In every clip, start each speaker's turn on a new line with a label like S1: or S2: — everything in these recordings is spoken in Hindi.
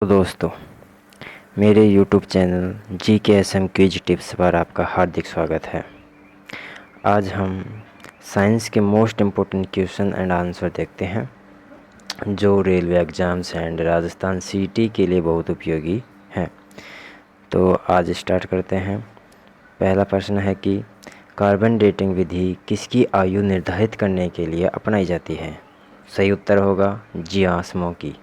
S1: दोस्तों, मेरे YouTube channel GKSM quiz tips पर आपका हार्दिक स्वागत है। आज हम साइंस के most important question and answer देखते हैं जो रेलवे एग्ज़ाम्स एंड राजस्थान सीटी के लिए बहुत उपयोगी हैं। तो आज स्टार्ट करते हैं। पहला प्रश्न है कि कार्बन डेटिंग विधि किसकी आयु निर्धारित करने के लिए अपनाई जाती है? सही उत्तर होगा जियास्मों की।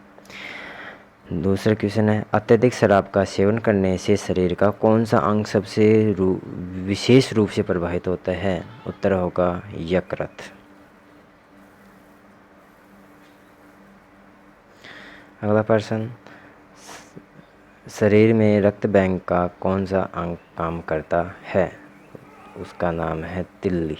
S1: दूसरा क्वेश्चन है, अत्यधिक शराब का सेवन करने से शरीर का कौन सा अंग सबसे विशेष रूप से प्रभावित होता है? उत्तर होगा यकृत। अगला प्रश्न, शरीर में रक्त बैंक का कौन सा अंग काम करता है? उसका नाम है तिल्ली।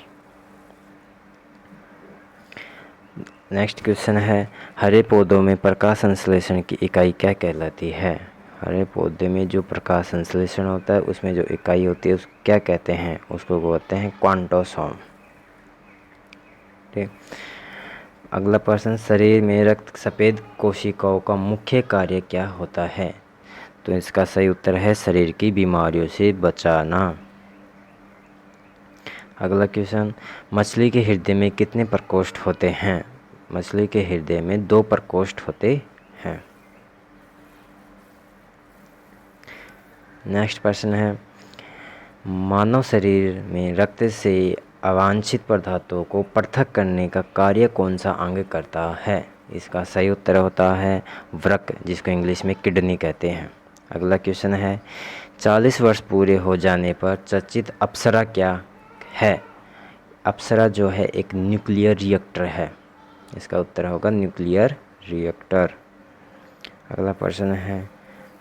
S1: नेक्स्ट क्वेश्चन है, हरे पौधों में प्रकाश संश्लेषण की इकाई क्या कहलाती है? हरे पौधे में जो प्रकाश संश्लेषण होता है उसमें जो इकाई होती है उस क्या कहते हैं? उसको कहते हैं क्वांटोसोम। ठीक। अगला प्रश्न, शरीर में रक्त सफ़ेद कोशिकाओं का मुख्य कार्य क्या होता है? तो इसका सही उत्तर है शरीर की बीमारियों से बचाना। अगला क्वेश्चन, मछली के हृदय में कितने प्रकोष्ठ होते हैं? मछली के हृदय में 2 प्रकोष्ठ होते हैं। नेक्स्ट प्रश्न है, मानव शरीर में रक्त से अवांछित पदार्थों को पृथक करने का कार्य कौन सा अंग करता है? इसका सही उत्तर होता है वृक्क, जिसको इंग्लिश में किडनी कहते हैं। अगला क्वेश्चन है, 40 वर्ष पूरे हो जाने पर चर्चित अप्सरा क्या है? अप्सरा जो है एक न्यूक्लियर रिएक्टर है। इसका उत्तर होगा न्यूक्लियर रिएक्टर। अगला प्रश्न है,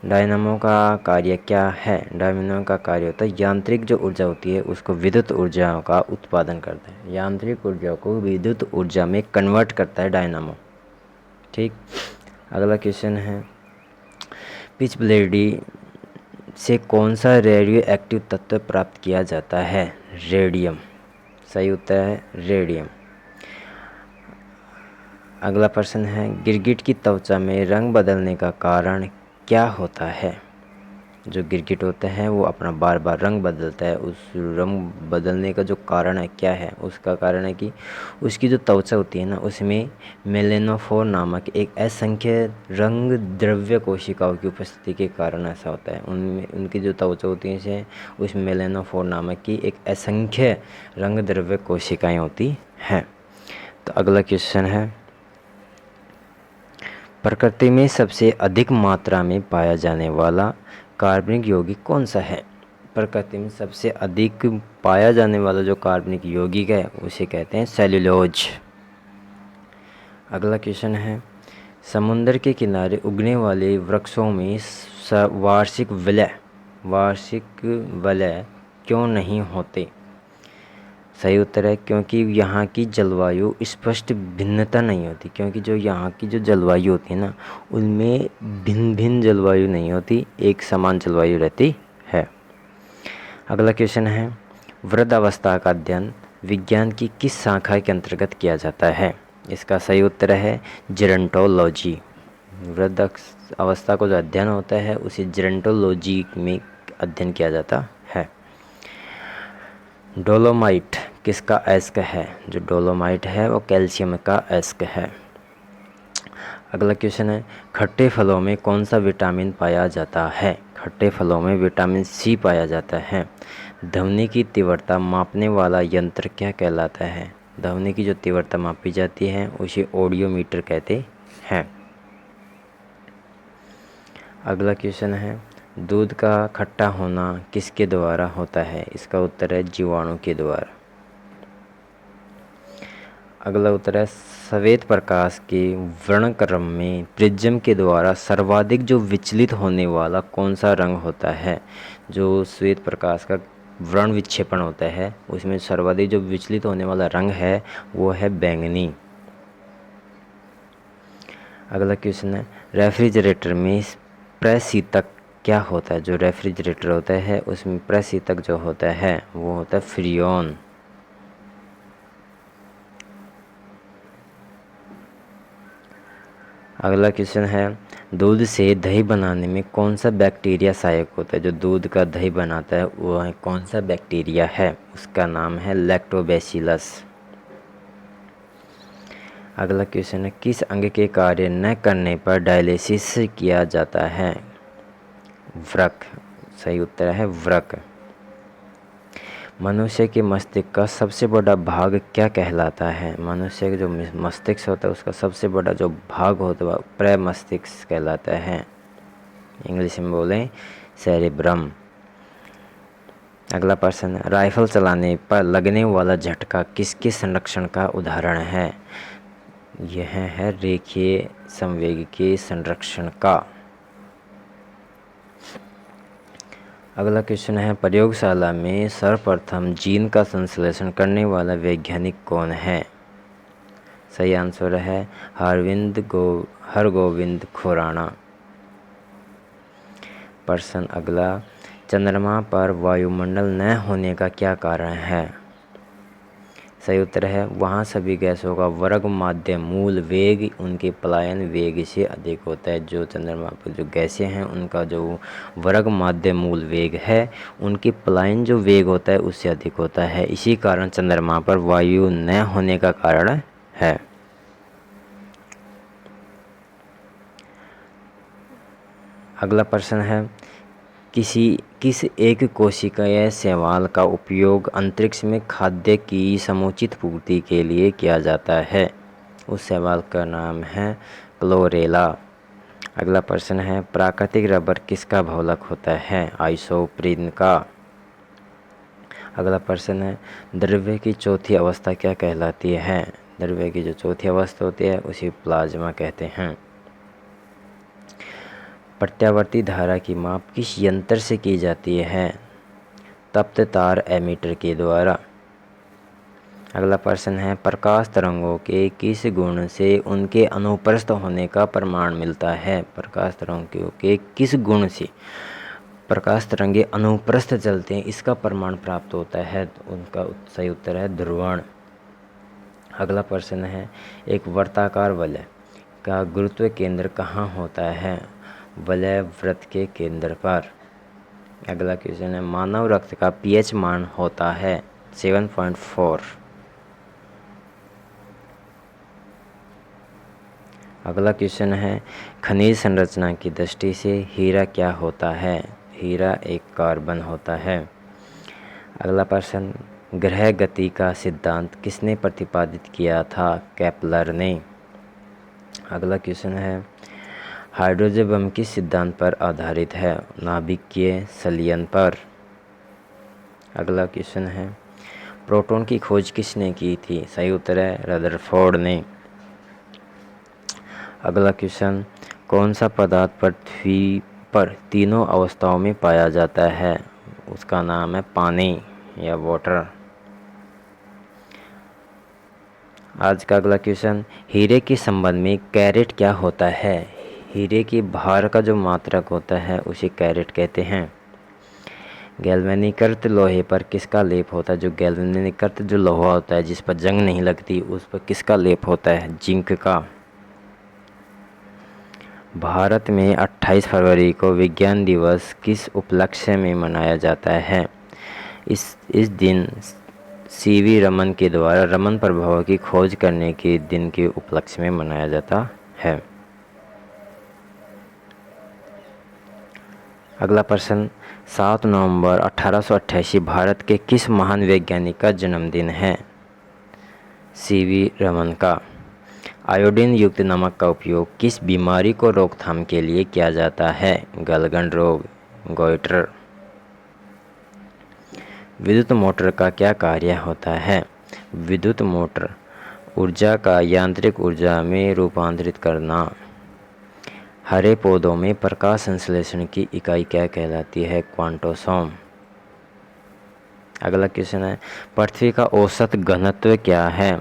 S1: डायनामो का कार्य क्या है? डायनामो का कार्य होता है यांत्रिक जो ऊर्जा होती है उसको विद्युत ऊर्जा का उत्पादन करता है। यांत्रिक ऊर्जा को विद्युत ऊर्जा में कन्वर्ट करता है डायनामो। ठीक। अगला क्वेश्चन है, पिच ब्लेडी से कौन सा रेडियो एक्टिव तत्व प्राप्त किया जाता है? रेडियम। सही उत्तर है रेडियम। अगला प्रश्न है, गिरगिट की त्वचा में रंग बदलने का कारण क्या होता है? जो गिरगिट होता है वो अपना बार बार रंग बदलता है। उस रंग बदलने का जो कारण है क्या है? उसका कारण है कि उसकी जो त्वचा होती है ना उसमें मेलेनोफोर नामक एक असंख्य रंग द्रव्य कोशिकाओं की उपस्थिति के कारण ऐसा होता है। उनमें उनकी जो त्वचा होती है उसमें मेलेनोफोर नामक की एक असंख्य रंग द्रव्य कोशिकाएँ होती हैं। तो अगला क्वेश्चन है, प्रकृति में सबसे अधिक मात्रा में पाया जाने वाला कार्बनिक यौगिक कौन सा है? प्रकृति में सबसे अधिक पाया जाने वाला जो कार्बनिक यौगिक है उसे कहते हैं सेल्यूलोज। अगला क्वेश्चन है, समुद्र के किनारे उगने वाले वृक्षों में वार्षिक विलय क्यों नहीं होते? सही उत्तर है क्योंकि यहाँ की जलवायु स्पष्ट भिन्नता नहीं होती। क्योंकि जो यहाँ की जो जलवायु होती है ना उनमें भिन्न भिन्न जलवायु नहीं होती, एक समान जलवायु रहती है। अगला क्वेश्चन है, वृद्धावस्था का अध्ययन विज्ञान की किस शाखा के अंतर्गत किया जाता है? इसका सही उत्तर है जेरंटोलॉजी। वृद्ध अवस्था को जो अध्ययन होता है उसे जेरंटोलॉजी में अध्ययन किया जाता है। डोलोमाइट किसका अयस्क है? जो डोलोमाइट है वो कैल्शियम का अयस्क है। अगला क्वेश्चन है, खट्टे फलों में कौन सा विटामिन पाया जाता है? खट्टे फलों में विटामिन सी पाया जाता है। ध्वनि की तीव्रता मापने वाला यंत्र क्या कहलाता है? ध्वनि की जो तीव्रता मापी जाती है उसे ऑडियोमीटर कहते हैं। अगला क्वेश्चन है, दूध का खट्टा होना किसके द्वारा होता है? इसका उत्तर है जीवाणु के द्वारा। अगला उत्तर है, श्वेत प्रकाश के वर्णक्रम में प्रिज्म के द्वारा सर्वाधिक जो विचलित होने वाला कौन सा रंग होता है? जो श्वेत प्रकाश का वर्ण विक्षेपण होता है उसमें सर्वाधिक जो विचलित होने वाला रंग है वो है बैंगनी। अगला क्वेश्चन है, रेफ्रिजरेटर में प्रशीतक क्या होता है? जो रेफ्रिजरेटर होता है उसमें प्रशीतक जो होता है वो होता है फ्रीऑन। अगला क्वेश्चन है, दूध से दही बनाने में कौन सा बैक्टीरिया सहायक होता है? जो दूध का दही बनाता है वह कौन सा बैक्टीरिया है? उसका नाम है लैक्टोबैसिलस। अगला क्वेश्चन है, किस अंग के कार्य न करने पर डायलिसिस किया जाता है? वृक्क। सही उत्तर है वृक्क। मनुष्य के मस्तिष्क का सबसे बड़ा भाग क्या कहलाता है? मनुष्य का जो मस्तिष्क होता है उसका सबसे बड़ा जो भाग होता है प्रमस्तिष्क कहलाता है। इंग्लिश में बोलें सेरेब्रम। अगला प्रश्न, राइफल चलाने पर लगने वाला झटका किसके संरक्षण का उदाहरण है? यह है रेखीय संवेग के संरक्षण का। अगला क्वेश्चन है, प्रयोगशाला में सर्वप्रथम जीन का संश्लेषण करने वाला वैज्ञानिक कौन है? सही आंसर है हरगोविंद खुराना। प्रश्न अगला, चंद्रमा पर वायुमंडल न होने का क्या कारण है? सही उत्तर है वहाँ सभी गैसों का वर्ग माध्य मूल वेग उनके पलायन वेग से अधिक होता है। जो चंद्रमा पर जो गैसें हैं उनका जो वर्ग माध्य मूल वेग है उनके पलायन जो वेग होता है उससे अधिक होता है। इसी कारण चंद्रमा पर वायु न होने का कारण है। अगला प्रश्न है, किस एक कोशिकीय शैवाल का उपयोग अंतरिक्ष में खाद्य की समुचित पूर्ति के लिए किया जाता है? उस शैवाल का नाम है क्लोरेला। अगला प्रश्न है, प्राकृतिक रबर किसका बहुलक होता है? आइसोप्रीन का। अगला प्रश्न है, द्रव्य की चौथी अवस्था क्या कहलाती है? द्रव्य की जो चौथी अवस्था होती है उसे प्लाज्मा कहते हैं। प्रत्यावर्ती धारा की माप किस यंत्र से की जाती है? तप्त तार एमीटर के द्वारा। अगला प्रश्न है, प्रकाश तरंगों के किस गुण से उनके अनुप्रस्थ होने का प्रमाण मिलता है? प्रकाश तरंगों के किस गुण से प्रकाश तरंगे अनुप्रस्थ चलते हैं इसका प्रमाण प्राप्त होता है? तो उनका सही उत्तर है ध्रुवण। अगला प्रश्न है, एक वर्ताकार वलय का गुरुत्व केंद्र कहाँ होता है? वलय वृत्त के केंद्र पर। अगला क्वेश्चन है, मानव रक्त का पीएच मान होता है 7.4। अगला क्वेश्चन है, खनिज संरचना की दृष्टि से हीरा क्या होता है? हीरा एक कार्बन होता है। अगला प्रश्न, ग्रह गति का सिद्धांत किसने प्रतिपादित किया था? केपलर ने। अगला क्वेश्चन है, हाइड्रोजन बम किस सिद्धांत पर आधारित है? नाभिकीय संलयन पर। अगला क्वेश्चन है, प्रोटॉन की खोज किसने की थी? सही उत्तर है रदरफोर्ड ने। अगला क्वेश्चन, कौन सा पदार्थ पृथ्वी पर तीनों अवस्थाओं में पाया जाता है? उसका नाम है पानी या वाटर। आज का अगला क्वेश्चन, हीरे के संबंध में कैरेट क्या होता है? हीरे की भार का जो मात्रक होता है उसे कैरेट कहते हैं। गैल्वेनीकृत लोहे पर किसका लेप होता है? जो गैल्वेनीकृत जो लोहा होता है जिस पर जंग नहीं लगती उस पर किसका लेप होता है? जिंक का। भारत में 28 फरवरी को विज्ञान दिवस किस उपलक्ष्य में मनाया जाता है? इस दिन सीवी रमन के द्वारा रमन प्रभाव की खोज करने के दिन के उपलक्ष्य में मनाया जाता है। अगला प्रश्न, 7 नवंबर 1888 भारत के किस महान वैज्ञानिक का जन्मदिन है? सीवी रमन का। आयोडीन युक्त नमक का उपयोग किस बीमारी को रोकथाम के लिए किया जाता है? गलगन रोग, गोइटर। विद्युत मोटर का क्या कार्य होता है? विद्युत मोटर ऊर्जा का यांत्रिक ऊर्जा में रूपांतरित करना। हरे पौधों में प्रकाश संश्लेषण की इकाई क्या कहलाती है? क्वांटोसोम। अगला क्वेश्चन है, पृथ्वी का औसत घनत्व क्या है?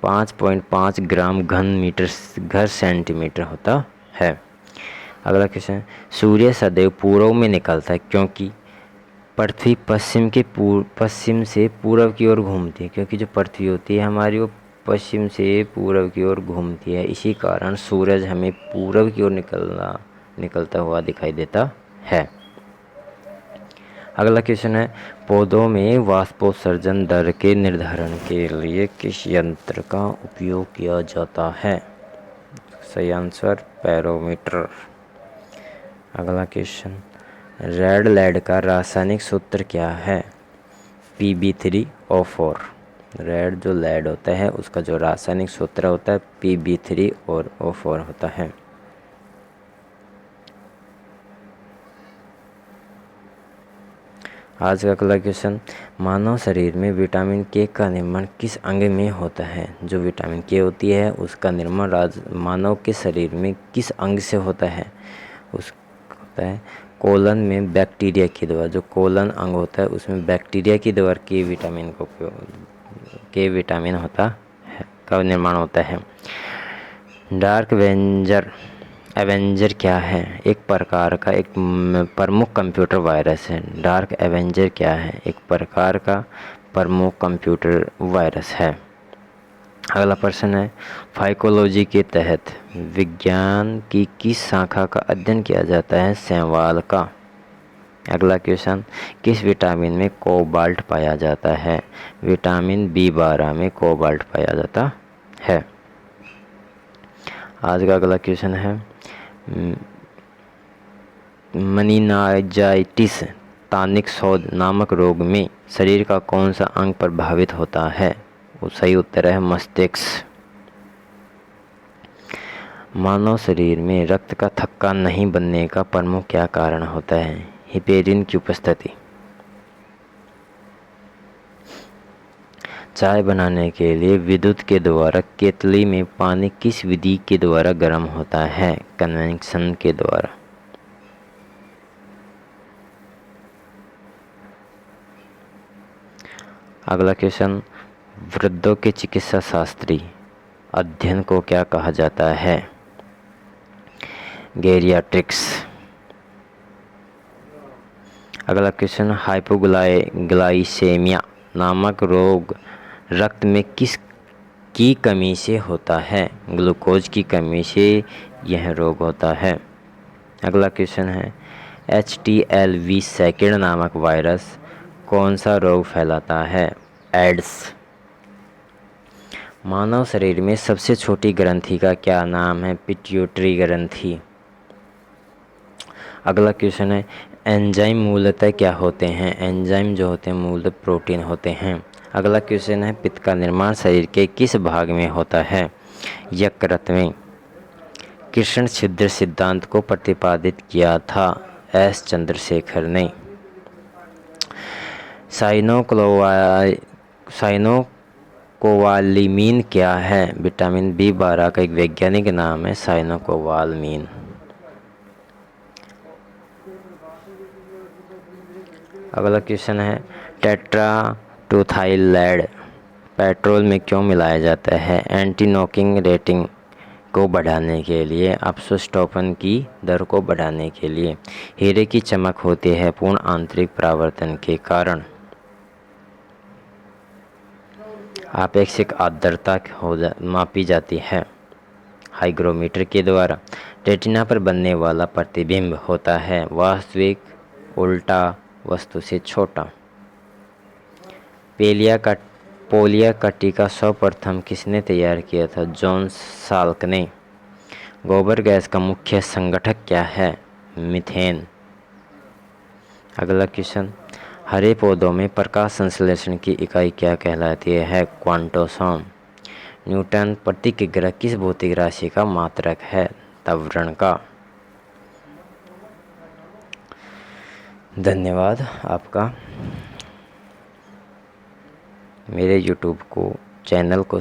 S1: 5.5 ग्राम घन मीटर घर सेंटीमीटर होता है। अगला क्वेश्चन, सूर्य सदैव पूर्व में निकलता है क्योंकि पृथ्वी पश्चिम से पूर्व की ओर घूमती है। क्योंकि जो पृथ्वी होती है हमारी वो पश्चिम से पूर्व की ओर घूमती है, इसी कारण सूरज हमें पूर्व की ओर निकलता हुआ दिखाई देता है। अगला क्वेश्चन है, पौधों में वाष्पोत्सर्जन दर के निर्धारण के लिए किस यंत्र का उपयोग किया जाता है? सही आंसर बैरोमीटर। अगला क्वेश्चन, रेड लेड का रासायनिक सूत्र क्या है? Pb3O4। रेड जो लेड होता है उसका जो रासायनिक सूत्र होता है Pb3 और O4 होता है। आज का अगला क्वेश्चन, मानव शरीर में विटामिन के का निर्माण किस अंग में होता है? जो विटामिन के होती है उसका निर्माण मानव के शरीर में किस अंग से होता है? उस होता है कोलन में बैक्टीरिया के द्वारा। जो कोलन अंग होता है उसमें बैक्टीरिया के द्वारा के विटामिन होता है का निर्माण होता है। डार्क एवेंजर क्या है? एक प्रकार का एक प्रमुख कंप्यूटर वायरस है। डार्क एवेंजर क्या है? एक प्रकार का प्रमुख कंप्यूटर वायरस है। अगला प्रश्न है, फाइकोलॉजी के तहत विज्ञान की किस शाखा का अध्ययन किया जाता है? शैवाल का। अगला क्वेश्चन, किस विटामिन में कोबाल्ट पाया जाता है? विटामिन B12 में कोबाल्ट पाया जाता है। आज का अगला क्वेश्चन है, मेनिंजाइटिस तानिक शोथ नामक रोग में शरीर का कौन सा अंग प्रभावित होता है? वो सही उत्तर है मस्तिष्क। मानव शरीर में रक्त का थक्का नहीं बनने का प्रमुख क्या कारण होता है? हिपेरिन की उपस्थिति। चाय बनाने के लिए विद्युत के द्वारा केतली में पानी किस विधि के द्वारा गर्म होता है? कन्वेक्शन के द्वारा। अगला क्वेश्चन, वृद्धों के चिकित्सा शास्त्री अध्ययन को क्या कहा जाता है? गेरियाट्रिक्स। अगला क्वेश्चन, हाइपोग्लाइसेमिया नामक रोग रक्त में किस की कमी से होता है? ग्लूकोज की कमी से यह रोग होता है। अगला क्वेश्चन है, HTLV सेकंड नामक वायरस कौन सा रोग फैलाता है? एड्स। मानव शरीर में सबसे छोटी ग्रंथि का क्या नाम है? पिट्यूटरी ग्रंथि। अगला क्वेश्चन है, एंजाइम मूलतः क्या होते हैं? एंजाइम जो होते हैं मूलतः प्रोटीन होते हैं। अगला क्वेश्चन है, पित्त का निर्माण शरीर के किस भाग में होता है? यकृत में। कृष्ण छिद्र सिद्धांत को प्रतिपादित किया था? S चंद्रशेखर ने। साइनोकोबालामीन क्या है? विटामिन B12 का एक वैज्ञानिक नाम है साइनोकोबालामीन। अगला क्वेश्चन है, टेट्राटोथाइलेड पेट्रोल में क्यों मिलाया जाता है? एंटी नॉकिंग रेटिंग को बढ़ाने के लिए, अपस्टोपन की दर को बढ़ाने के लिए। हीरे की चमक होती है पूर्ण आंतरिक परावर्तन के कारण। आपेक्षिक आर्द्रता मापी जाती है हाइग्रोमीटर के द्वारा। रेटिना पर बनने वाला प्रतिबिंब होता है वास्तविक उल्टा वस्तु से छोटा। पोलिया का टीका सर्वप्रथम किसने तैयार किया था? जॉन साल्क ने। गोबर गैस का मुख्य संगठक क्या है? मीथेन। अगला क्वेश्चन, हरे पौधों में प्रकाश संश्लेषण की इकाई क्या कहलाती है? क्वांटोसोम। न्यूटन प्रतिक्रिया किस भौतिक राशि का मात्रक है? त्वरण का। धन्यवाद आपका। मेरे YouTube चैनल को